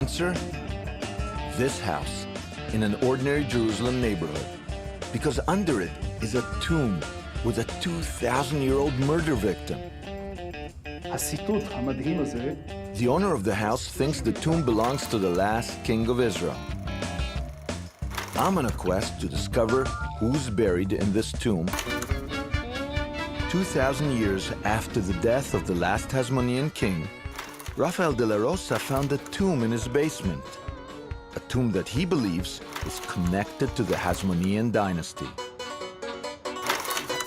Answer? This house, in an ordinary Jerusalem neighborhood. Because under it is a tomb with a 2,000-year-old murder victim. הסיטוט המדהים הזה, The owner of the house thinks the tomb belongs to the last king of Israel. I'm on a quest to discover who's buried in this tomb 2,000 years after the death of the last Hasmonean king. Rafael de la Rosa found a tomb in his basement, a tomb that he believes is connected to the Hasmonean dynasty.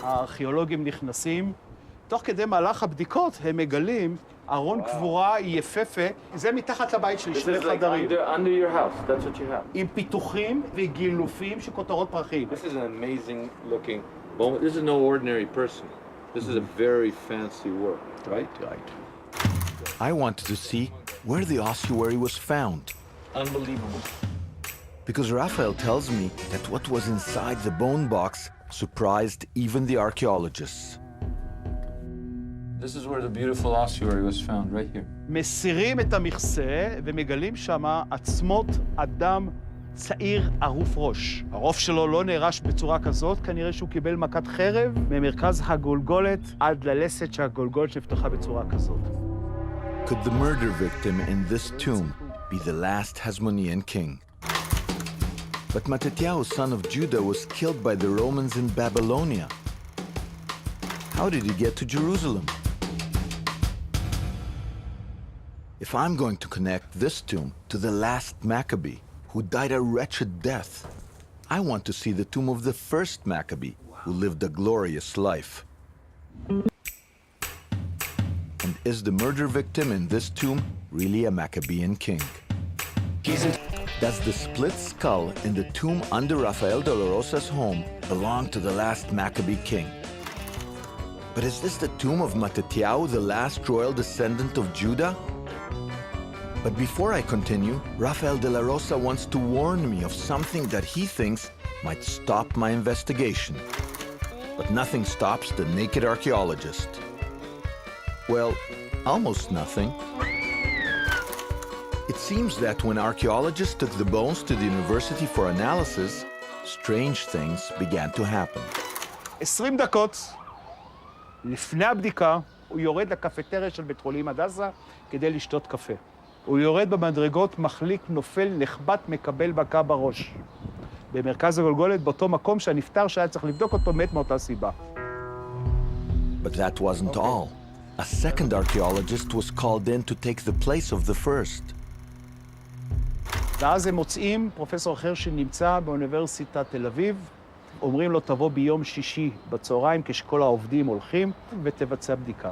הארכיאולוגים נכנסים, תוך כדי מהלך הבדיקות הם מגלים ארון קבורה יפהפה, זה מתחת לבית שלי, שני חדרים. Under your house, that's what you have. עם פיתוחים וגילופים של כותרות פרחים. This is an amazing looking, well, this is no ordinary person. This is a very fancy work, right? Right. I wanted to see where the ossuary was found, Unbelievable. because Raphael tells me that what was inside the bone box surprised even the archaeologists. This is where the beautiful ossuary was found, right here. מסירים את המכסה ומגלים שמה עצמות אדם צעיר ערוף ראש. הרוף שלו לא נרש בצורה כזאת, כנראה שהוא קיבל מכת חרב ממרכז הגולגולת עד ללסת שהגולגולת נפתחה בצורה כזאת. Could the murder victim in this tomb be the last Hasmonean king? But Mattatyahu, son of Judah, was killed by the Romans in Babylonia. How did he get to Jerusalem? If I'm going to connect this tomb to the last Maccabee, who died a wretched death, I want to see the tomb of the first Maccabee, who lived a glorious life. And is the murder victim in this tomb really a Maccabean king? Does the split skull in the tomb under Rafael de la Rosa's home belong to the last Maccabee king? But is this the tomb of Mattatyahu, the last royal descendant of Judah? But before I continue, Rafael de la Rosa wants to warn me of something that he thinks might stop my investigation. But nothing stops the naked archaeologist. Well, almost nothing. It seems that when archaeologists took the bones to the university for analysis, strange things began to happen. 20 דקות לפני הבדיקה, הוא יורד לקפטריה של בית חולים הדסה כדי לשתות קפה. הוא יורד במדרגות, מחליק, נופל, נחבט, מקבל מכה בראש. במרכז הגולגולת, באותו מקום שהנפטר שהיה צריך לבדוק אותו, מת מאותה סיבה. But that wasn't all. A second archaeologist was called in to take the place of the first. ואז הם מוצאים פרופסור אחר שנמצא באוניברסיטת תל אביב, אומרים לו, תבוא ביום שישי בצהריים כשכל העובדים הולכים ותבצע בדיקה.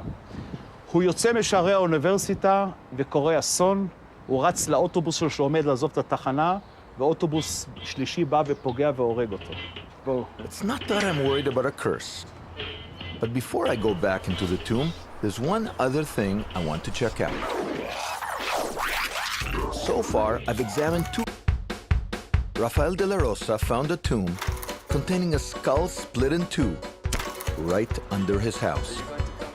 הוא יוצא משערי האוניברסיטה וקורא אסון, הוא רץ לאוטובוס שלו שעומד לעזוב את התחנה, ואוטובוס שלישי בא ופוגע והורג אותו. בואו. It's not that I'm worried about a curse. But before I go back into the tomb, there's one other thing I want to check out. So far, I've examined two. Rafael de la Rosa found a tomb containing a skull split in two, right under his house.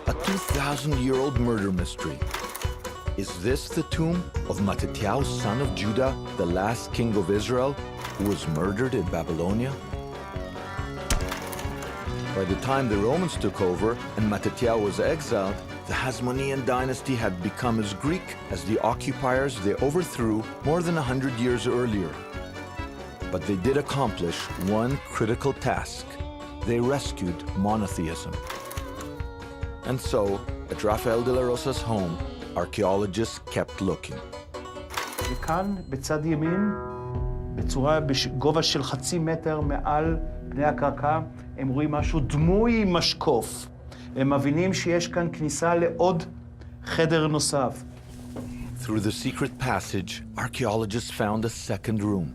A 2,000-year-old murder mystery. Is this the tomb of Mattatyahu, son of Judah, the last king of Israel, who was murdered in Babylonia? By the time the Romans took over and Mattatyahu was exiled, the Hasmonean dynasty had become as Greek as the occupiers they overthrew more than 100 years earlier. But they did accomplish one critical task. They rescued monotheism. And so, at Rafael de la Rosa's home, archaeologists kept looking. וכאן, בצד ימין, בגובה של 0.5 מטר מעל פני הקרקע, הם רואים משהו דמוי משקוף. הם מבינים שיש כאן כניסה לעוד חדר נוסף. Through the secret passage, archaeologists found a second room.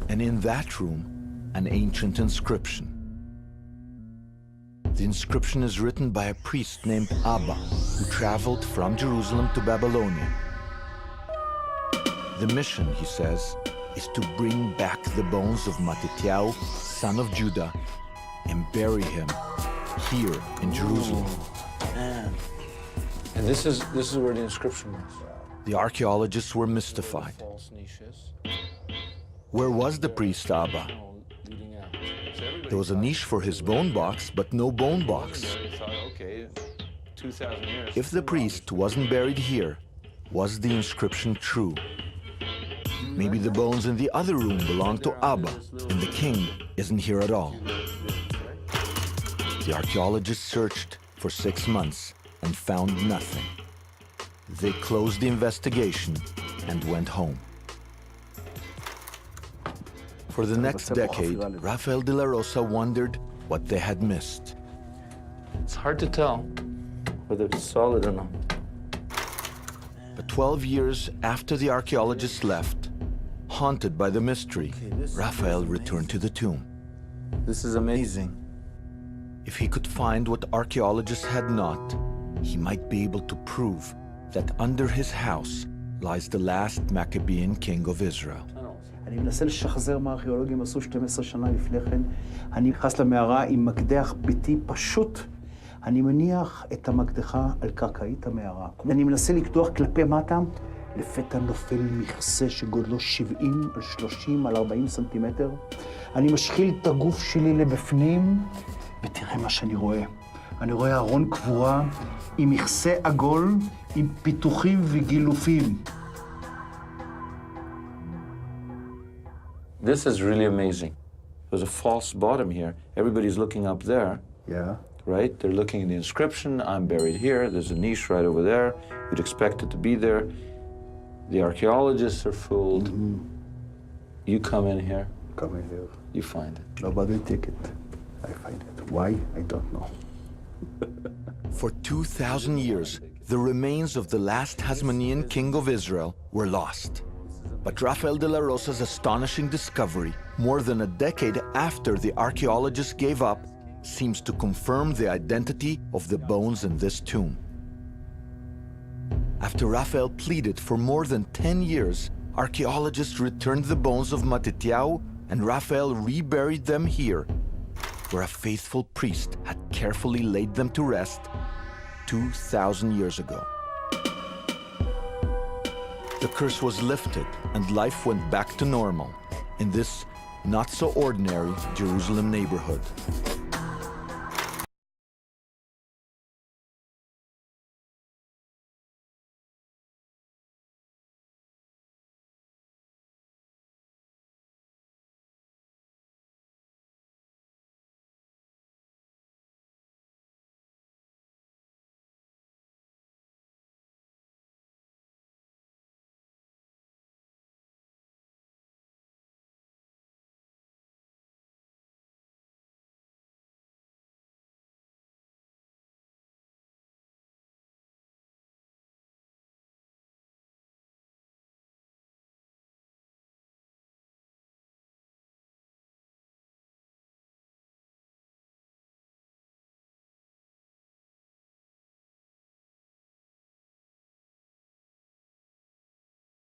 And in that room, an ancient inscription. The inscription is written by a priest named Abba, who traveled from Jerusalem to Babylonia. The mission, he says, is to bring back the bones of Mattatyahu, son of Judah, and bury him here in Jerusalem. And this is where the inscription was. The archaeologists were mystified. Where was the priest Abba? There was a niche for his bone box, but no bone box. If the priest wasn't buried here, was the inscription true? Maybe the bones in the other room belong to Abba, and the king isn't here at all. The archaeologists searched for 6 months and found nothing. They closed the investigation and went home. For the next decade, Rafael de la Rosa wondered what they had missed. It's hard to tell whether it's solid or not. But 12 years after the archaeologists left, haunted by the mystery, Rafael returned to the tomb. This is amazing. If he could find what archaeologists had not, he might be able to prove that under his house lies the last Maccabean king of Israel. אני מנסה לשחזר מה הארכיאולוגים עשו 12 שנה לפני כן. אני נכנס למערה עם מקדח ביתי פשוט. אני מניח את המקדחה על קרקעית המערה. אני מנסה לקדוח כלפי מטה, לפתע נופל מכסה שגודלו 70 על 30 על 40 סנטימטר. אני משחיל את הגוף שלי לבפנים, ותראה מה שאני רואה. אני רואה ארון קבורה עם מכסה עגול, עם פיתוחים וגילופים. This is really amazing. There's a false bottom here. Everybody's looking up there. Yeah. Right? They're looking at the inscription. I'm buried here. There's a niche right over there. You'd expect it to be there. The archaeologists are fooled. Mm-hmm. You come in here. Come in here. You find it. Nobody take it. I find it. Why? I don't know. For 2,000 years, the remains of the last Hasmonean king of Israel were lost. But Rafael de la Rosa's astonishing discovery, more than a decade after the archaeologists gave up, seems to confirm the identity of the bones in this tomb. After Rafael pleaded for more than 10 years, archaeologists returned the bones of Matityahu, and Rafael reburied them here, where a faithful priest had carefully laid them to rest 2,000 years ago. The curse was lifted and life went back to normal in this not-so-ordinary Jerusalem neighborhood.